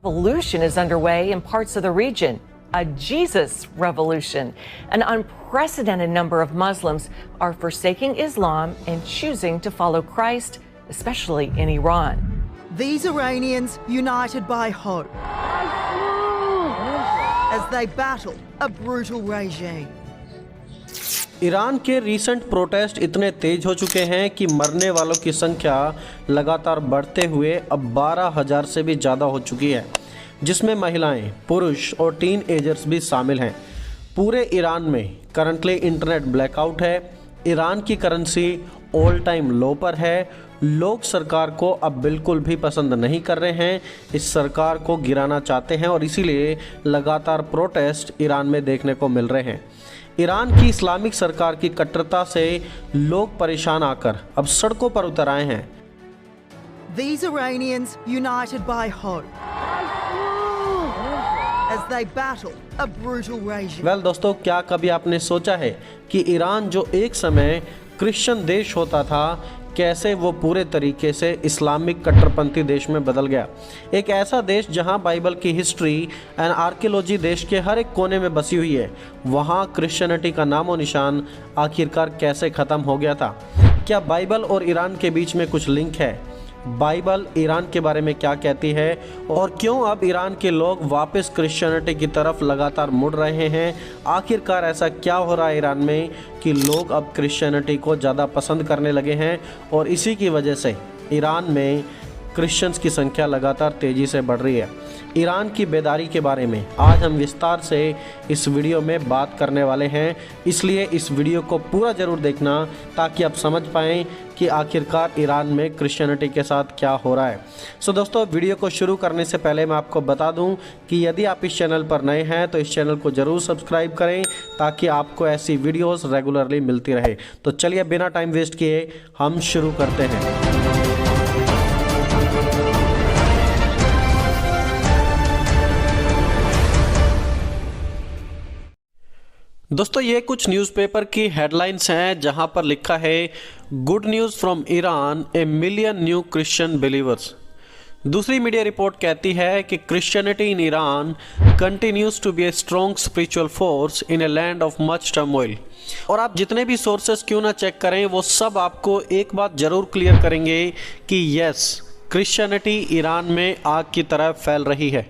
Revolution is underway in parts of the region, a Jesus revolution. An unprecedented number of Muslims are forsaking Islam and choosing to follow Christ, especially in Iran. These Iranians united by hope as they battle a brutal regime. Iran के recent protest इतने तेज हो चुके हैं कि मरने वालों की संख्या लगातार बढ़ते हुए अब 12,000 से भी ज़्यादा हो चुकी है, जिसमें महिलाएं, पुरुष और टीन एजर्स भी शामिल हैं। पूरे ईरान में करंटली इंटरनेट ब्लैकआउट है। ईरान की करेंसी ऑल टाइम लो पर है। लोग सरकार को अब बिल्कुल भी पसंद नहीं कर रहे हैं, इस सरकार को गिराना चाहते हैं और इसीलिए लगातार प्रोटेस्ट ईरान में देखने को मिल रहे हैं। ईरान की इस्लामिक सरकार की कट्टरता से लोग परेशान आकर अब सड़कों पर उतर आए हैं। These Iranians united by hope as they battle a brutal regime. Well दोस्तों, क्या कभी आपने सोचा है कि ईरान जो एक समय क्रिश्चियन देश होता था, कैसे वो पूरे तरीके से इस्लामिक कट्टरपंथी देश में बदल गया। एक ऐसा देश जहां बाइबल की हिस्ट्री एंड आर्कियोलॉजी देश के हर एक कोने में बसी हुई है, वहां क्रिश्चियनिटी का नामो निशान आखिरकार कैसे ख़त्म हो गया था। क्या बाइबल और ईरान के बीच में कुछ लिंक है? बाइबल ईरान के बारे में क्या कहती है और क्यों अब ईरान के लोग वापस क्रिश्चियनिटी की तरफ लगातार मुड़ रहे हैं? आखिरकार ऐसा क्या हो रहा है ईरान में कि लोग अब क्रिश्चियनिटी को ज़्यादा पसंद करने लगे हैं और इसी की वजह से ईरान में क्रिश्चियंस की संख्या लगातार तेज़ी से बढ़ रही है। ईरान की बेदारी के बारे में आज हम विस्तार से इस वीडियो में बात करने वाले हैं, इसलिए इस वीडियो को पूरा ज़रूर देखना ताकि आप समझ पाएँ कि आखिरकार ईरान में क्रिश्चियनिटी के साथ क्या हो रहा है। सो दोस्तों, वीडियो को शुरू करने से पहले मैं आपको बता दूं कि यदि आप इस चैनल पर नए हैं तो इस चैनल को ज़रूर सब्सक्राइब करें ताकि आपको ऐसी वीडियोस रेगुलरली मिलती रहे। तो चलिए बिना टाइम वेस्ट किए हम शुरू करते हैं। दोस्तों, ये कुछ न्यूज़पेपर की हेडलाइंस हैं जहां पर लिखा है good news from Iran, a million new Christian believers. दूसरी मीडिया रिपोर्ट कहती है कि Christianity in Iran continues to be a strong spiritual force in a land of much turmoil. और आप जितने भी सोर्सेस क्यों ना चेक करें, वो सब आपको एक बात जरूर क्लियर करेंगे कि यस, क्रिश्चियनिटी ईरान में आग की तरह फैल रही है।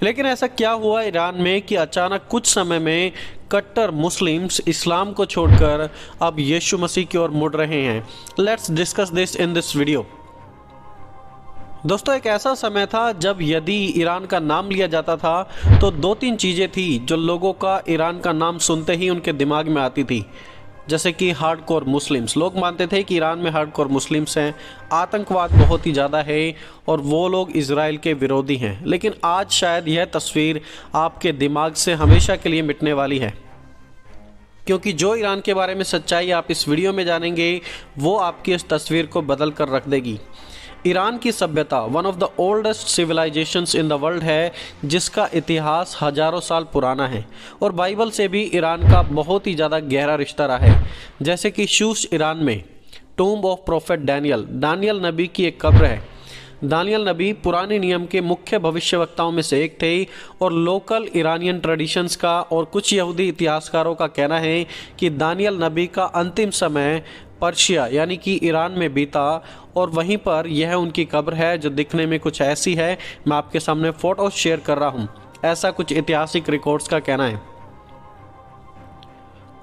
लेकिन ऐसा क्या हुआ ईरान में कि अचानक कुछ समय में कट्टर मुस्लिम्स इस्लाम को छोड़कर अब यीशु मसीह की ओर मुड़ रहे हैं? Let's discuss this in this video. दोस्तों, एक ऐसा समय था जब यदि ईरान का नाम लिया जाता था तो दो तीन चीज़ें थी जो लोगों का ईरान का नाम सुनते ही उनके दिमाग में आती थी, जैसे कि हार्डकोर मुस्लिम्स। लोग मानते थे कि ईरान में हार्डकोर मुस्लिम्स हैं, आतंकवाद बहुत ही ज़्यादा है और वो लोग इजराइल के विरोधी हैं। लेकिन आज शायद यह तस्वीर आपके दिमाग से हमेशा के लिए मिटने वाली है, क्योंकि जो ईरान के बारे में सच्चाई आप इस वीडियो में जानेंगे वो आपकी इस तस्वीर को बदल कर रख देगी। ईरान की सभ्यता one of the oldest civilisations in the world है, जिसका इतिहास हजारों साल पुराना है और बाइबल से भी ईरान का बहुत ही ज़्यादा गहरा रिश्ता रहा है। जैसे कि शूश ईरान में टूम्ब ऑफ प्रोफेट दानियल नबी की एक कब्र है। दानियल नबी पुराने नियम के मुख्य भविष्यवक्ताओं में से एक थे और लोकल ईरानियन ट्रेडिशंस का और कुछ यहूदी इतिहासकारों का कहना है कि दानियल नबी का अंतिम समय पर्शिया यानी कि ईरान में बीता और वहीं पर यह उनकी कब्र है जो दिखने में कुछ ऐसी है। मैं आपके सामने फ़ोटो शेयर कर रहा हूँ, ऐसा कुछ ऐतिहासिक रिकॉर्ड्स का कहना है।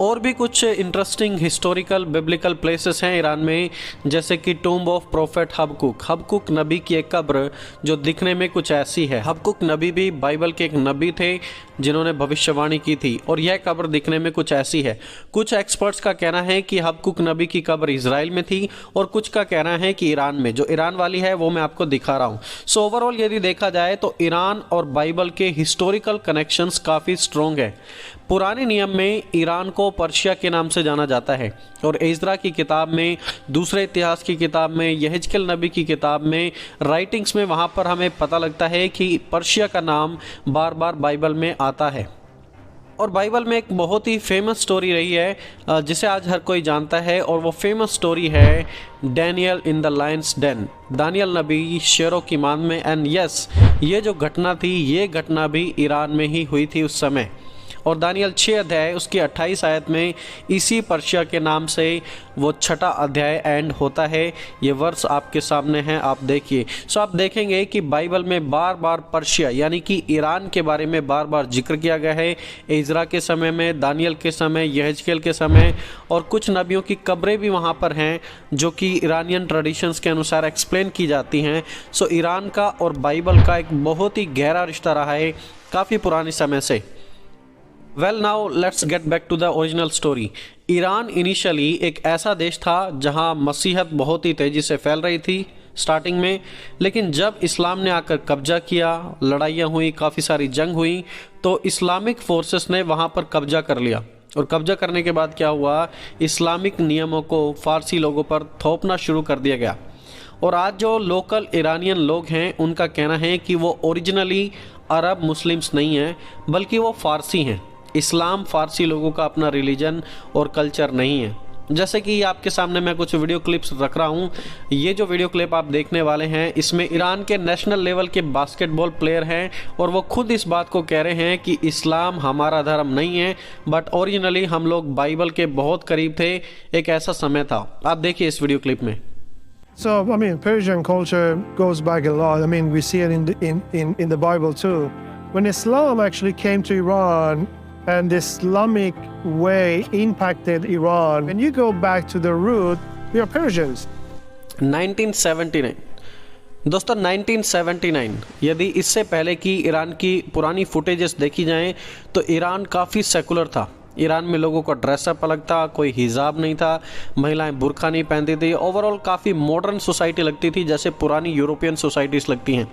और भी कुछ इंटरेस्टिंग हिस्टोरिकल बिब्लिकल प्लेसेस हैं ईरान में, जैसे कि टूम्ब ऑफ प्रोफेट हबकुक नबी की एक कब्र जो दिखने में कुछ ऐसी है। हबकुक नबी भी बाइबल के एक नबी थे जिन्होंने भविष्यवाणी की थी और यह कब्र दिखने में कुछ ऐसी है। कुछ एक्सपर्ट्स का कहना है कि हबकुक नबी की कब्र इजराइल में थी और कुछ का कहना है कि ईरान में। जो ईरान वाली है वो मैं आपको दिखा रहा हूँ। सो ओवरऑल यदि देखा जाए तो ईरान और बाइबल के हिस्टोरिकल कनेक्शंस काफ़ी स्ट्रॉन्ग है। पुराने नियम में ईरान को पर्शिया के नाम से जाना जाता है और एजरा की किताब में, दूसरे इतिहास की किताब में, यहेजकेल नबी की किताब में, राइटिंग्स में वहाँ पर हमें पता लगता है कि पर्शिया का नाम बार बार बाइबल में आता है। और बाइबल में एक बहुत ही फेमस स्टोरी रही है जिसे आज हर कोई जानता है, और वो फेमस स्टोरी है Daniel in the lion's den. दानियल नबी शेरों की मान में। एंड यस, ये जो घटना थी, ये घटना भी ईरान में ही हुई थी उस समय। और दानियल 6 अध्याय उसकी 28 आयत में इसी पर्शिया के नाम से वो 6ठा अध्याय एंड होता है। ये वर्ष आपके सामने है, आप देखिए। सो आप देखेंगे कि बाइबल में बार बार पर्शिया यानी कि ईरान के बारे में बार बार जिक्र किया गया है। इज़रा के समय में, दानियल के समय, यहेजकेल के समय, और कुछ नबियों की कब्रें भी वहाँ पर हैं जो कि ईरानियन ट्रेडिशंस के अनुसार एक्सप्लेन की जाती हैं। सो ईरान का और बाइबल का एक बहुत ही गहरा रिश्ता रहा है काफ़ी पुराने समय से। Well now let's get back to the original story. Iran initially एक ऐसा देश था जहां मसीहत बहुत ही तेज़ी से फैल रही थी स्टार्टिंग में, लेकिन जब इस्लाम ने आकर कब्जा किया, लड़ाइयाँ हुई, काफ़ी सारी जंग हुई, तो इस्लामिक फोर्सेस ने वहां पर कब्जा कर लिया। और कब्जा करने के बाद क्या हुआ, इस्लामिक नियमों को फ़ारसी लोगों पर थोपना शुरू कर दिया गया। और आज जो लोकल ईरानियन लोग हैं उनका कहना है कि वो ओरिजिनली अरब मुस्लिम्स नहीं हैं, बल्कि वो फ़ारसी हैं। इस्लाम फ़ारसी लोगों का अपना रिलीजन और कल्चर नहीं है। जैसे कि आपके सामने मैं कुछ वीडियो क्लिप्स रख रहा हूँ। ये जो वीडियो क्लिप आप देखने वाले हैं, इसमें ईरान के नेशनल लेवल के बास्केटबॉल प्लेयर हैं और वो खुद इस बात को कह रहे हैं कि इस्लाम हमारा धर्म नहीं है, बट ओरिजिनली हम लोग बाइबल के बहुत करीब थे। एक ऐसा समय था। आप देखिए इस वीडियो क्लिप में। So, I mean, Persian culture goes back a lot. I mean, we see it in the Bible too. When Islam actually came to Iran and the Islamic way impacted Iran, when you go back to the root, we are Persians. 1979 दोस्तों, 1979, यदि इससे पहले की Iran की पुरानी footages देखी जाएं तो ईरान काफ़ी सेकुलर था। ईरान में लोगों का ड्रेसअप अलग था, कोई हिजाब नहीं था, महिलाएं बुर्का नहीं पहनती थी। ओवरऑल काफ़ी मॉडर्न सोसाइटी लगती थी, जैसे पुरानी यूरोपियन सोसाइटीज़ लगती हैं।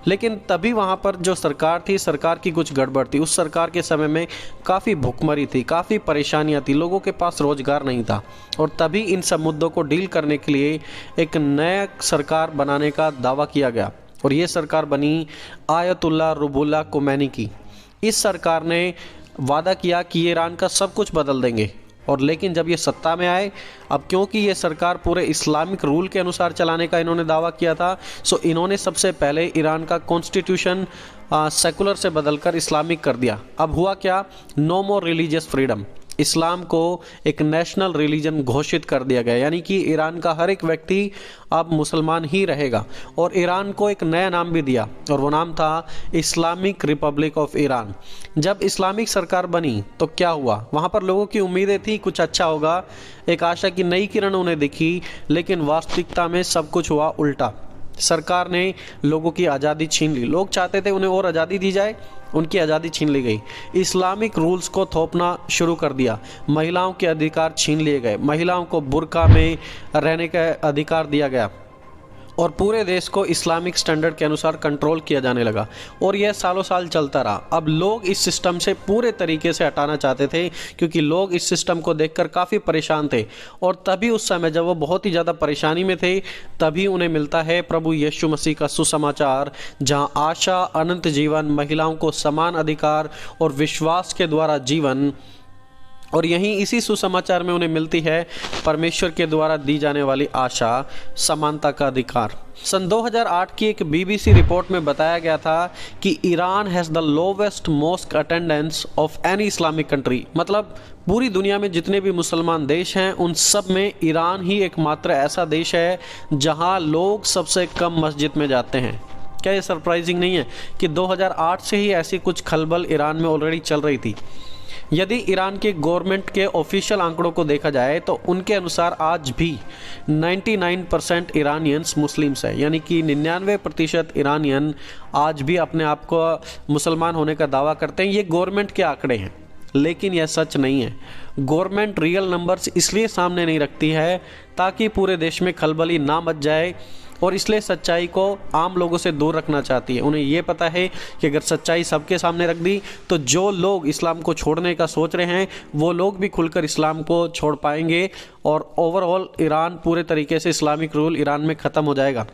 लेकिन तभी वहाँ पर जो सरकार थी, सरकार की कुछ गड़बड़ थी। उस सरकार के समय में काफ़ी भुखमरी थी, काफ़ी परेशानियाँ थी, लोगों के पास रोज़गार नहीं था। और तभी इन सब मुद्दों को डील करने के लिए एक नया सरकार बनाने का दावा किया गया, और ये सरकार बनी आयतुल्लाह रुहुल्लाह खोमैनी की। इस सरकार ने वादा किया कि ये ईरान का सब कुछ बदल देंगे। और लेकिन जब ये सत्ता में आए, अब क्योंकि ये सरकार पूरे इस्लामिक रूल के अनुसार चलाने का इन्होंने दावा किया था, सो इन्होंने सबसे पहले ईरान का कॉन्स्टिट्यूशन सेकुलर से बदलकर इस्लामिक कर दिया। अब हुआ क्या, नो मोर रिलीजियस फ्रीडम। इस्लाम को एक नेशनल रिलीजन घोषित कर दिया गया, यानी कि ईरान का हर एक व्यक्ति अब मुसलमान ही रहेगा। और ईरान को एक नया नाम भी दिया, और वो नाम था इस्लामिक रिपब्लिक ऑफ ईरान। जब इस्लामिक सरकार बनी तो क्या हुआ, वहाँ पर लोगों की उम्मीदें थी कुछ अच्छा होगा, एक आशा की नई किरण उन्हें दिखी, लेकिन वास्तविकता में सब कुछ हुआ उल्टा। सरकार ने लोगों की आज़ादी छीन ली। लोग चाहते थे उन्हें और आज़ादी दी जाए, उनकी आज़ादी छीन ली गई। इस्लामिक रूल्स को थोपना शुरू कर दिया, महिलाओं के अधिकार छीन लिए गए, महिलाओं को बुर्का में रहने का अधिकार दिया गया, और पूरे देश को इस्लामिक स्टैंडर्ड के अनुसार कंट्रोल किया जाने लगा। और यह सालों साल चलता रहा। अब लोग इस सिस्टम से पूरे तरीके से हटाना चाहते थे, क्योंकि लोग इस सिस्टम को देखकर काफ़ी परेशान थे। और तभी उस समय जब वो बहुत ही ज़्यादा परेशानी में थे, तभी उन्हें मिलता है प्रभु यीशु मसीह का सुसमाचार, जहाँ आशा, अनंत जीवन, महिलाओं को समान अधिकार और विश्वास के द्वारा जीवन। और यहीं इसी सुसमाचार में उन्हें मिलती है परमेश्वर के द्वारा दी जाने वाली आशा, समानता का अधिकार। सन 2008 की एक BBC रिपोर्ट में बताया गया था कि Iran has the lowest mosque attendance of any Islamic country. मतलब पूरी दुनिया में जितने भी मुसलमान देश हैं, उन सब में ईरान ही एकमात्र ऐसा देश है जहां लोग सबसे कम मस्जिद में जाते हैं। क्या ये सरप्राइजिंग नहीं है कि 2008 से ही ऐसी कुछ खलबल ईरान में ऑलरेडी चल रही थी। यदि ईरान के गवर्नमेंट के ऑफिशियल आंकड़ों को देखा जाए तो उनके अनुसार आज भी 99% ईरानियंस मुस्लिम्स हैं, यानी कि 99% ईरानियन आज भी अपने आप को मुसलमान होने का दावा करते हैं। ये गवर्नमेंट के आंकड़े हैं, लेकिन यह सच नहीं है। गवर्नमेंट रियल नंबर्स इसलिए सामने नहीं रखती है ताकि पूरे देश में खलबली ना मच जाए, और इसलिए सच्चाई को आम लोगों से दूर रखना चाहती है। उन्हें ये पता है कि अगर सच्चाई सबके सामने रख दी तो जो लोग इस्लाम को छोड़ने का सोच रहे हैं वो लोग भी खुलकर इस्लाम को छोड़ पाएंगे, और ओवरऑल ईरान पूरे तरीके से इस्लामिक रूल ईरान में ख़त्म हो जाएगा।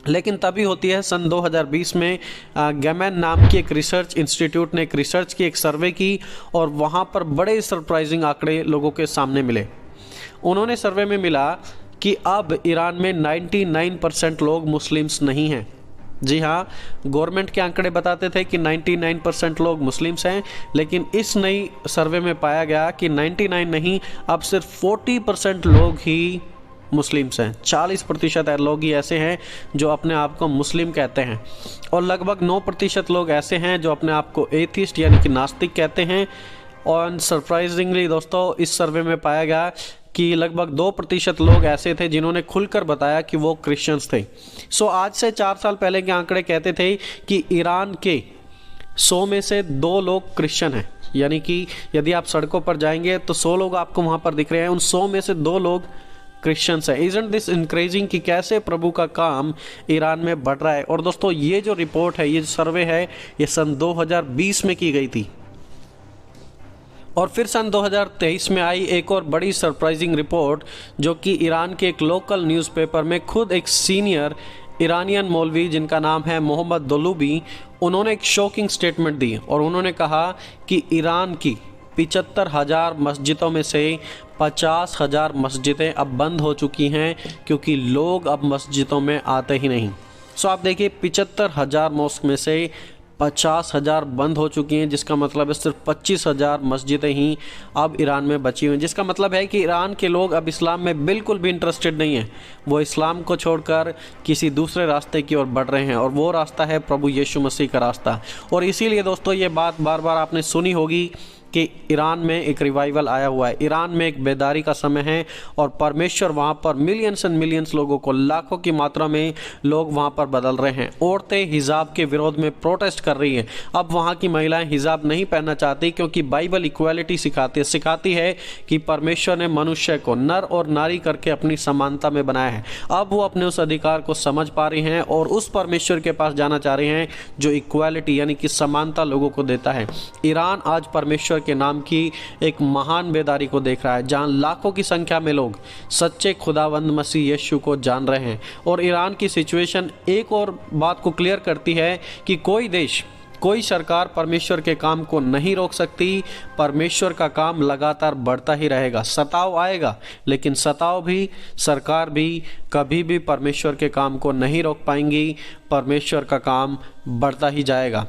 लेकिन तभी होती है सन 2020 में गैमन नाम की एक रिसर्च इंस्टीट्यूट ने एक रिसर्च की, एक सर्वे की, और वहाँ पर बड़े सरप्राइजिंग आंकड़े लोगों के सामने मिले। उन्होंने सर्वे में मिला कि अब ईरान में 99% लोग मुस्लिम्स नहीं हैं। जी हाँ, गवर्नमेंट के आंकड़े बताते थे कि 99% लोग मुस्लिम्स हैं, लेकिन इस नई सर्वे में पाया गया कि 99 नहीं, अब सिर्फ 40% लोग ही मुस्लिम्स हैं। 40% लोग ही ऐसे हैं जो अपने आप को मुस्लिम कहते हैं, और लगभग 9% लोग ऐसे हैं जो अपने आप को एथिस्ट यानी कि नास्तिक कहते हैं। और सरप्राइजिंगली दोस्तों, इस सर्वे में पाया गया कि लगभग 2% लोग ऐसे थे जिन्होंने खुलकर बताया कि वो क्रिश्चियंस थे। आज से 4 साल पहले के आंकड़े कहते थे कि ईरान के 100 में से 2 लोग क्रिश्चियन हैं, यानी कि यदि आप सड़कों पर जाएंगे तो 100 लोग आपको वहाँ पर दिख रहे हैं, उन 100 में से 2 लोग क्रिश्चियंस है। इजंट दिस इनक्रेजिंग कि कैसे प्रभु का काम ईरान में बढ़ रहा है। और दोस्तों, ये जो रिपोर्ट है, ये जो सर्वे है, ये सन 2020 में की गई थी, और फिर सन 2023 में आई एक और बड़ी सरप्राइजिंग रिपोर्ट, जो कि ईरान के एक लोकल न्यूज़पेपर में खुद एक सीनियर ईरानियन मौलवी जिनका नाम है मोहम्मद दोलूबी, उन्होंने एक शॉकिंग स्टेटमेंट दी और उन्होंने कहा कि ईरान की 75,000 मस्जिदों में से 50,000 मस्जिदें अब बंद हो चुकी हैं क्योंकि लोग अब मस्जिदों में आते ही नहीं। आप देखिए, 75,000 मॉस्क में से 50,000 बंद हो चुकी हैं, जिसका मतलब है सिर्फ 25,000 मस्जिदें ही अब ईरान में बची हुई हैं, जिसका मतलब है कि ईरान के लोग अब इस्लाम में बिल्कुल भी इंटरेस्टेड नहीं हैं। वो इस्लाम को छोड़कर किसी दूसरे रास्ते की ओर बढ़ रहे हैं, और वो रास्ता है प्रभु यीशु मसीह का रास्ता। और इसीलिए दोस्तों, ये बात बार बार आपने सुनी होगी कि ईरान में एक रिवाइवल आया हुआ है, ईरान में एक बेदारी का समय है, और परमेश्वर वहाँ पर मिलियंस एंड मिलियंस लोगों को, लाखों की मात्रा में लोग वहाँ पर बदल रहे हैं। औरतें हिजाब के विरोध में प्रोटेस्ट कर रही हैं। अब वहाँ की महिलाएं हिजाब नहीं पहनना चाहती, क्योंकि बाइबल इक्वालिटी सिखाती है कि परमेश्वर ने मनुष्य को नर और नारी करके अपनी समानता में बनाया है। अब वो अपने उस अधिकार को समझ पा रही हैं और उस परमेश्वर के पास जाना चाह रहे हैं जो इक्वालिटी यानी कि समानता लोगों को देता है। ईरान आज परमेश्वर के नाम की एक महान बेदारी को देख रहा है, जहां लाखों की संख्या में लोग सच्चे खुदावंद मसीह यीशु को जान रहे हैं। और ईरान की सिचुएशन एक और बात को क्लियर करती है कि कोई देश, कोई सरकार परमेश्वर के काम को नहीं रोक सकती। परमेश्वर का काम लगातार बढ़ता ही रहेगा। सताव आएगा, लेकिन सताव भी, सरकार भी कभी भी परमेश्वर के काम को नहीं रोक पाएंगी। परमेश्वर का काम बढ़ता ही जाएगा।